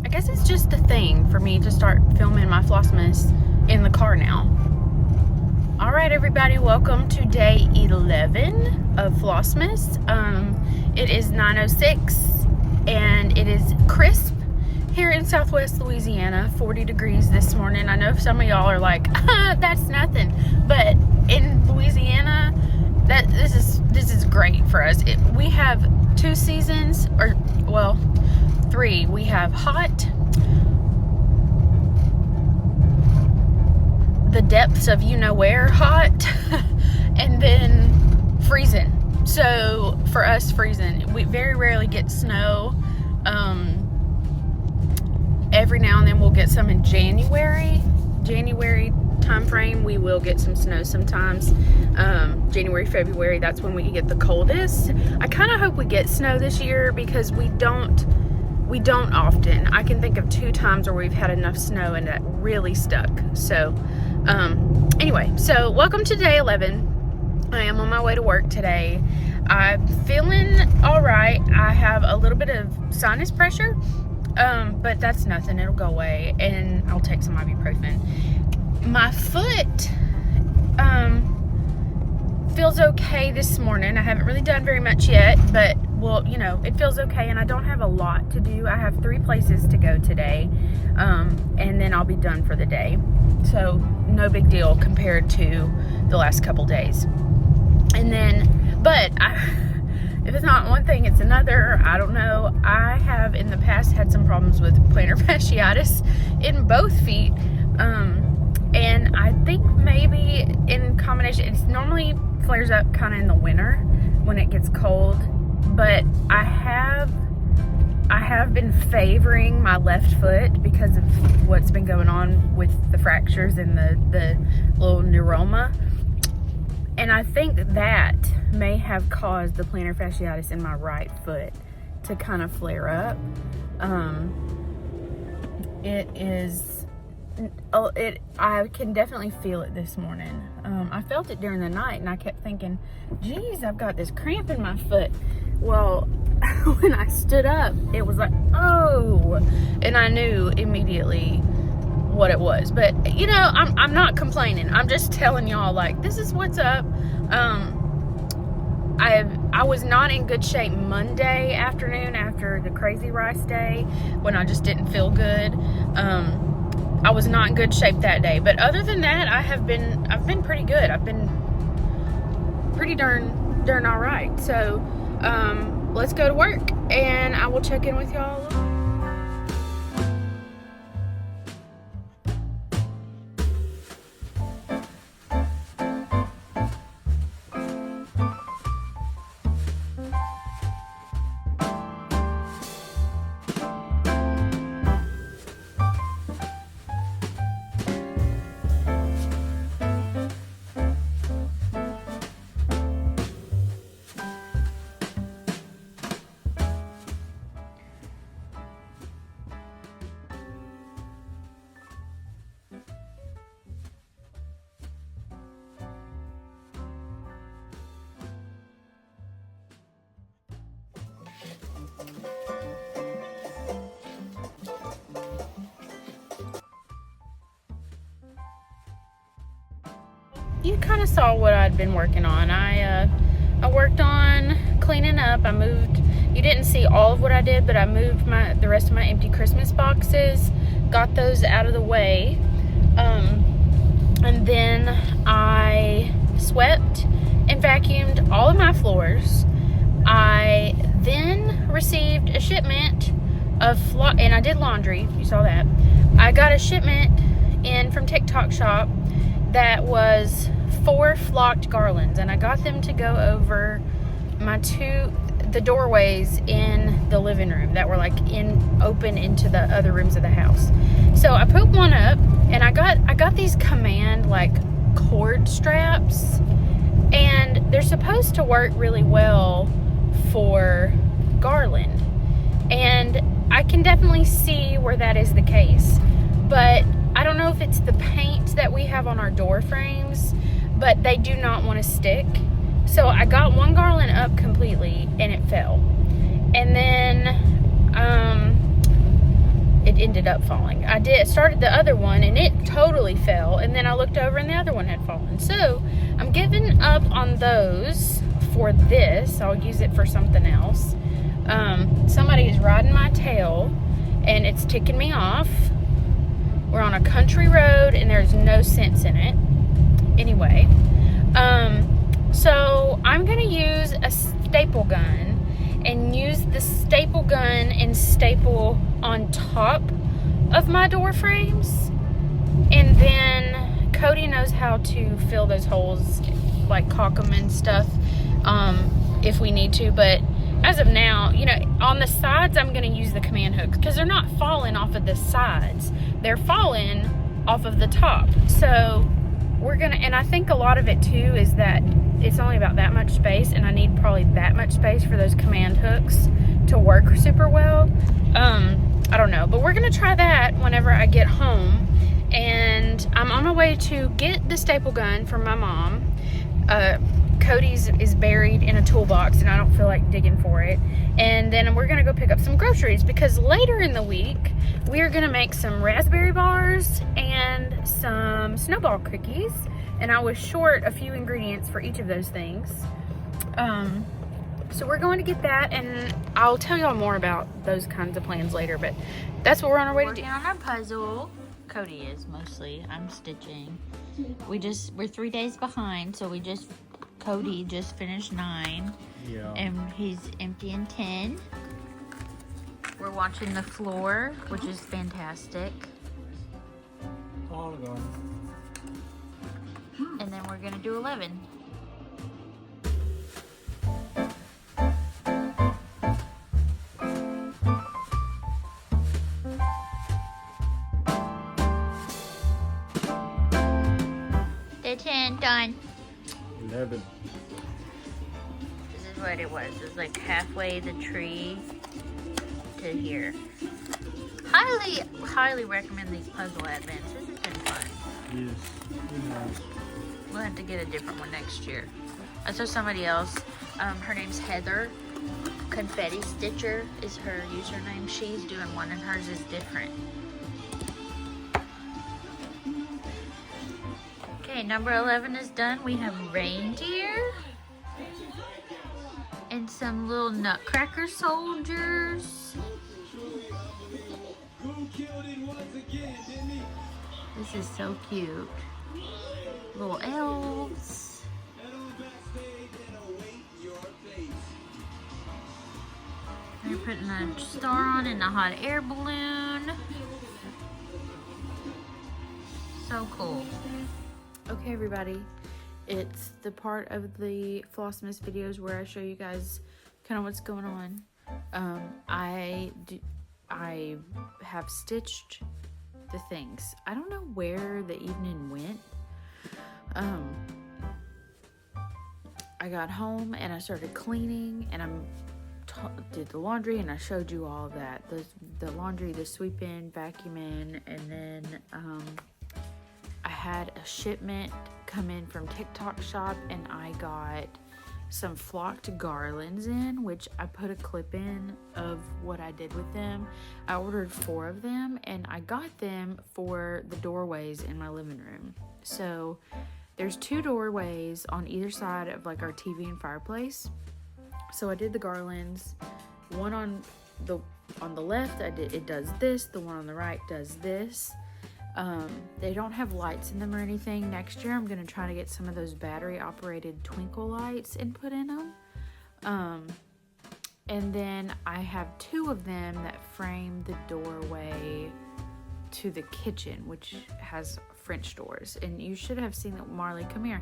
guess it's just a thing for me to start filming my Flossmas in the car now. All right, everybody, welcome to day 11 of Flossmas. It is 9:06 and it is crisp here in Southwest Louisiana, 40 degrees this morning. I know some of y'all are like, that's nothing, but in Louisiana, this is great for us. We have two seasons, or well, three. We have hot, the depths of you know where hot, and then freezing. So for us, freezing. We very rarely get snow. Every now and then we'll get some in January time frame. We will get some snow sometimes. January, February, that's when we get the coldest. I kind of hope we get snow this year because we don't often. I can think of 2 times where we've had enough snow and that really stuck. So anyway, so welcome to day 11. I am on my way to work today. I'm feeling all right. I have a little bit of sinus pressure, but that's nothing. It'll go away, and I'll take some ibuprofen. My foot feels okay this morning. I haven't really done very much yet, but well, you know, it feels okay, and I don't have a lot to do. I have 3 places to go today, and then I'll be done for the day. So no big deal compared to the last couple days. And then, but if it's not one thing, it's another. I don't know. I have in the past had some problems with plantar fasciitis in both feet. And I think maybe in combination, it normally flares up kind of in the winter when it gets cold. But I have been favoring my left foot because of what's been going on with the fractures and the little neuroma. And I think that may have caused the plantar fasciitis in my right foot to kind of flare up. I can definitely feel it this morning. I felt it during the night and I kept thinking, geez, I've got this cramp in my foot. Well, when I stood up, it was like, oh, and I knew immediately what it was. But you know, I'm not complaining. I'm just telling y'all, like, this is what's up. I was not in good shape Monday afternoon after the crazy rice day when I just didn't feel good. I was not in good shape that day, but other than that, I've been pretty good. I've been pretty darn all right. So let's go to work, and I will check in with y'all. You kind of saw what I'd been working on. I worked on cleaning up. I moved, you didn't see all of what I did, but I moved the rest of my empty Christmas boxes, got those out of the way, and then I swept and vacuumed all of my floors. I then received a shipment of and I did laundry, you saw that. I got a shipment in from TikTok shop that was 4 flocked garlands, and I got them to go over the doorways in the living room that were like open into the other rooms of the house. So I put one up, and I got these command like cord straps, and they're supposed to work really well for garland, and I can definitely see where that is the case, but I don't know if it's the paint that we have on our door frames, but they do not want to stick. So I got one garland up completely and it fell. And then it ended up falling. I started the other one and it totally fell, and then I looked over and the other one had fallen. So I'm giving up on those for this. I'll use it for something else. Somebody is riding my tail and it's ticking me off. We're on a country road and there's no sense in it. Anyway, so I'm gonna use a staple gun and use the staple gun and staple on top of my door frames, and then Cody knows how to fill those holes, like caulk them and stuff, if we need to. But as of now, you know, on the sides I'm going to use the command hooks because they're not falling off of the sides, they're falling off of the top. So we're gonna, and I think a lot of it too is that it's only about that much space, and I need probably that much space for those command hooks to work super well. I don't know, but we're gonna try that whenever I get home. And I'm on my way to get the staple gun from my mom. Cody's is buried in a toolbox and I don't feel like digging for it. And then we're gonna go pick up some groceries because later in the week we are gonna make some raspberry bars and some snowball cookies, and I was short a few ingredients for each of those things. So we're going to get that, and I'll tell y'all more about those kinds of plans later, but that's what we're on our way to do. Working on our puzzle. Cody is mostly. I'm stitching. We're 3 days behind, so Cody just finished 9. Yeah. And he's emptying 10. We're watching the floor, which is fantastic. All gone. And then we're gonna do 11. Day 10 done. 11. This is what it was. It's like halfway the tree to here. Highly recommend these puzzle advents. This has been fun. Yes. Very nice. We'll have to get a different one next year. I saw somebody else. Her name's Heather. Confetti Stitcher is her username. She's doing one and hers is different. Okay, number 11 is done. We have reindeer and some little nutcracker soldiers. This is so cute. Little elves. They're putting a star on in a hot air balloon. So cool. Okay, everybody, it's the part of the Flossmas videos where I show you guys kind of what's going on. I have stitched the things. I don't know where the evening went. I got home and I started cleaning, and did the laundry, and I showed you all that. The laundry, the sweeping, vacuuming, and then I had a shipment come in from TikTok shop, and I got some flocked garlands in, which I put a clip in of what I did with them. I ordered 4 of them, and I got them for the doorways in my living room. So there's 2 doorways on either side of like our TV and fireplace. So I did the garlands. One on the left, it does this. The one on the right does this. They don't have lights in them or anything. Next year I'm going to try to get some of those battery operated twinkle lights and put in them. And then I have 2 of them that frame the doorway to the kitchen, which has French doors. And you should have seen that. Marley, come here.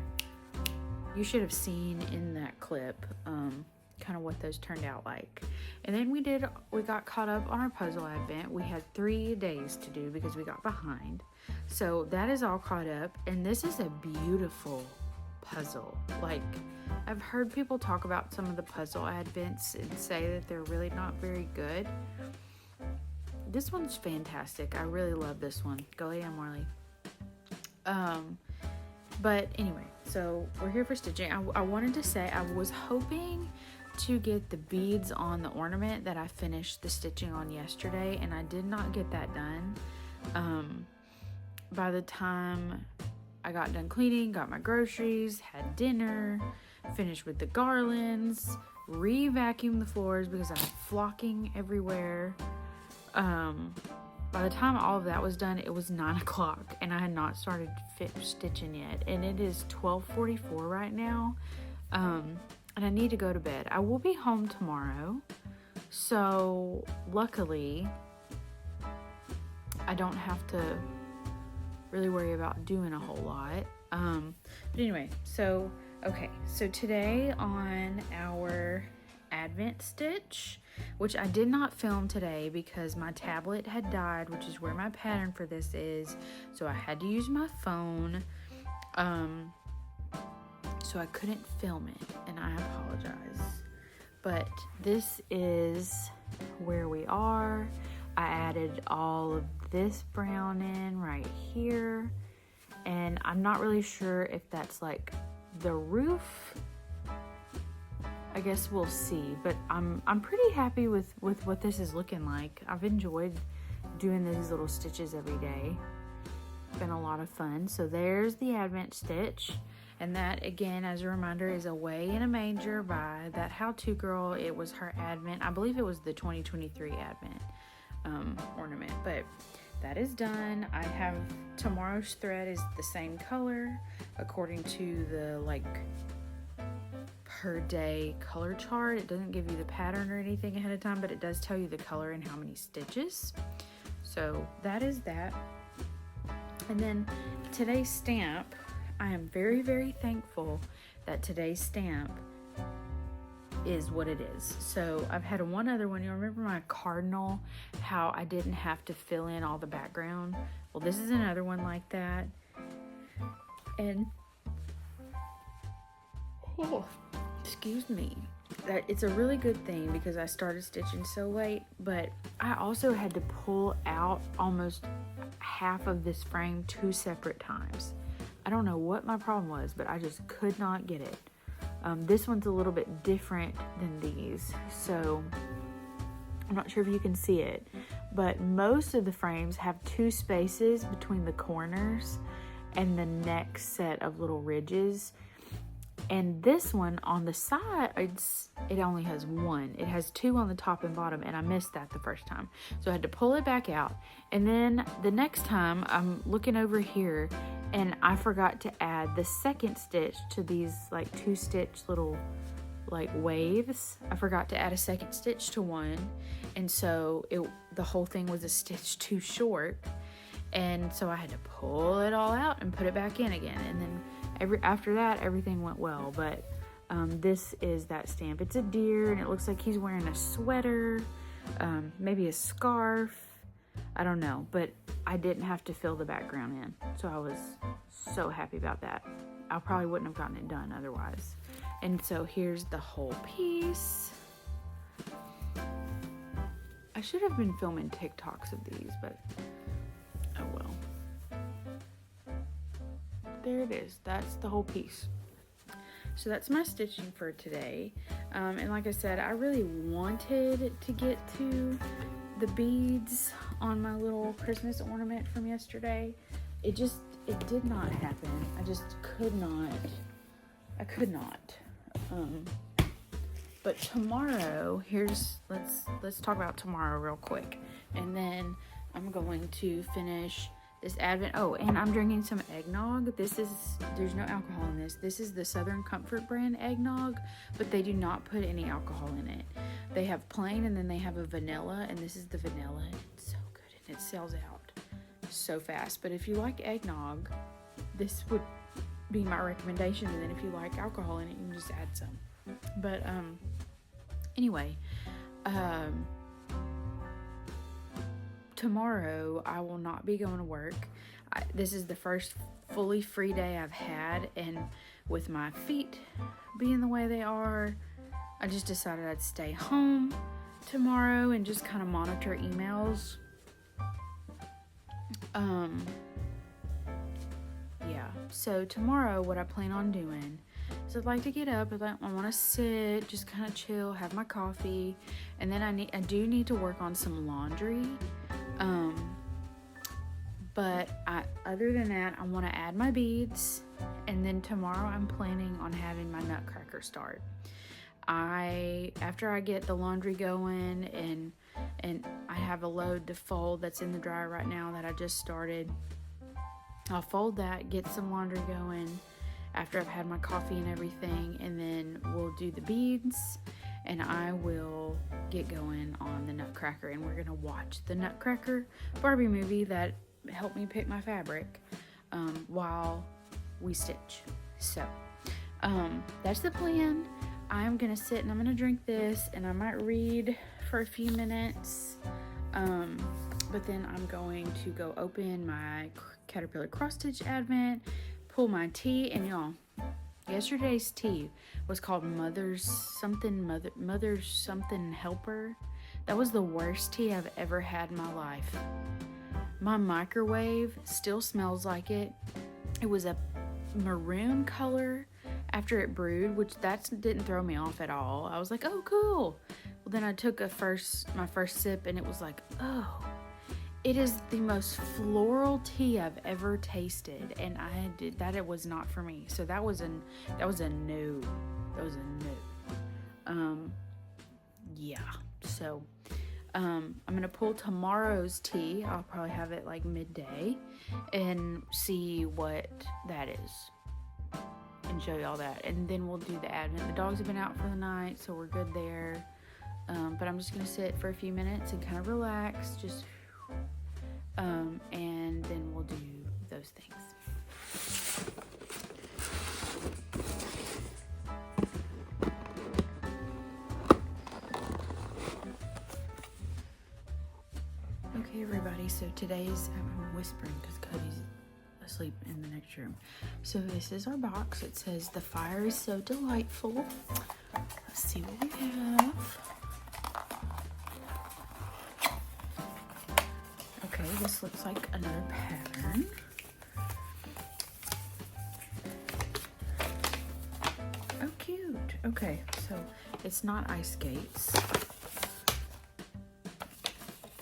You should have seen in that clip kind of what those turned out like. And then we got caught up on our puzzle advent. We had 3 days to do because we got behind. So that is all caught up, and this is a beautiful puzzle. Like, I've heard people talk about some of the puzzle advents and say that they're really not very good. This one's fantastic. I really love this one. Go ahead, Marley. But anyway, so we're here for stitching. I wanted to say I was hoping to get the beads on the ornament that I finished the stitching on yesterday, and I did not get that done. By the time I got done cleaning, got my groceries, had dinner, finished with the garlands, re-vacuumed the floors because I had flocking everywhere. By the time all of that was done, it was 9 o'clock and I had not started stitching yet. And it is 12:44 right now. And I need to go to bed. I will be home tomorrow. So luckily, I don't have to really worry about doing a whole lot. But anyway, so, okay. So today on our Advent stitch, which I did not film today because my tablet had died, which is where my pattern for this is. So I had to use my phone. So I couldn't film it, and I apologize. But this is where we are. I added all of this brown in right here, and I'm not really sure if that's like the roof. I guess we'll see, but I'm pretty happy with what this is looking like. I've enjoyed doing these little stitches every day. It's been a lot of fun. So there's the Advent stitch, and that again, as a reminder, is Away in a Manger by ThatHowToGirl. It was her Advent. I believe it was the 2023 Advent ornament, but that is done. I have tomorrow's thread is the same color according to the like per day color chart. It doesn't give you the pattern or anything ahead of time, but it does tell you the color and how many stitches. So that is that. And then today's stamp, I am very, very thankful that today's stamp is what it is. So I've had one other one. You remember my cardinal, how I didn't have to fill in all the background? Well, this is another one like that. And oh, excuse me, that it's a really good thing because I started stitching so late, but I also had to pull out almost half of this frame 2 separate times. I don't know what my problem was, but I just could not get it. This one's a little bit different than these, so I'm not sure if you can see it, but most of the frames have 2 spaces between the corners and the next set of little ridges. And this one on the side, it only has 1. It has 2 on the top and bottom, and I missed that the first time. So I had to pull it back out. And then the next time I'm looking over here, and I forgot to add the second stitch to these like 2 stitch little like waves. I forgot to add a second stitch to one. And so the whole thing was a stitch too short. And so I had to pull it all out and put it back in again. And then after that, everything went well. But this is that stamp. It's a deer, and it looks like he's wearing a sweater, maybe a scarf. I don't know, but I didn't have to fill the background in. So I was so happy about that. I probably wouldn't have gotten it done otherwise. And so here's the whole piece. I should have been filming TikToks of these, but oh well. There it is. That's the whole piece. So that's my stitching for today. And like I said, I really wanted to get to the beads on my little Christmas ornament from yesterday. It did not happen. I just could not. I could not. But tomorrow, let's talk about tomorrow real quick. And then I'm going to finish this Advent. Oh, and I'm drinking some eggnog. There's no alcohol in this. This is the Southern Comfort brand eggnog, but they do not put any alcohol in it. They have plain, and then they have a vanilla, and this is the vanilla. It's so good, and it sells out so fast. But if you like eggnog, this would be my recommendation. And then if you like alcohol in it, you can just add some. But anyway, tomorrow I will not be going to work. This is the first fully free day I've had, and with my feet being the way they are, I just decided I'd stay home tomorrow and just kind of monitor emails. Yeah, so tomorrow what I plan on doing So I'd like to get up, I want to sit, just kind of chill, have my coffee, and then I do need to work on some laundry. But other than that, I want to add my beads, and then tomorrow I'm planning on having my nutcracker start. After I get the laundry going and I have a load to fold that's in the dryer right now that I just started, I'll fold that, get some laundry going after I've had my coffee and everything, and then we'll do the beads, and I will get going on the nutcracker, and we're gonna watch the Nutcracker Barbie movie that helped me pick my fabric while we stitch. So that's the plan. I'm gonna sit and I'm gonna drink this, and I might read for a few minutes, but then I'm going to go open my Caterpillar cross stitch advent, pull my tea, and y'all, yesterday's tea was called Mother's something helper. That was the worst tea I've ever had in my life. My microwave still smells like it. It was a maroon color after it brewed, which that didn't throw me off at all. I was like, oh, cool. Well, then I took my first sip, and it was like, oh, it is the most floral tea I've ever tasted, and it was not for me. So that was a no. Yeah. So I'm gonna pull tomorrow's tea. I'll probably have it like midday and see what that is and show y'all that, and then we'll do the advent. The dogs have been out for the night, so we're good there. But I'm just gonna sit for a few minutes and kind of relax, and then we'll do those things. Okay, everybody, so today's, I'm whispering because Cody's asleep in the next room. So this is our box. It says, "The fire is so delightful." Let's see what we have. Okay, this looks like another pattern. Oh, cute. Okay, so it's not ice skates.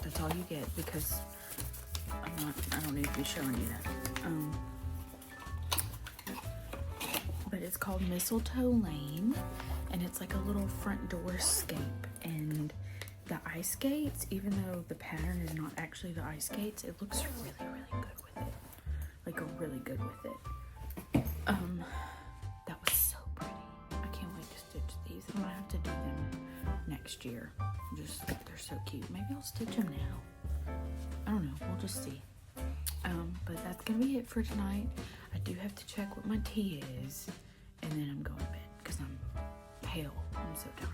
That's all you get, because I don't need to be showing you that. But it's called Mistletoe Lane, and it's like a little front door scape. And the ice skates, even though the pattern is not actually the ice skates, it looks really, really good with it. Like, really good with it. That was so pretty. I can't wait to stitch these. I'm gonna have to do them next year. They're so cute. Maybe I'll stitch them now. I don't know. We'll just see. But that's gonna be it for tonight. I do have to check what my tea is, and then I'm going to bed because I'm pale. I'm so tired.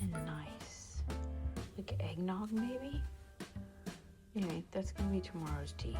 And nice, like eggnog maybe. Anyway, that's gonna be tomorrow's tea.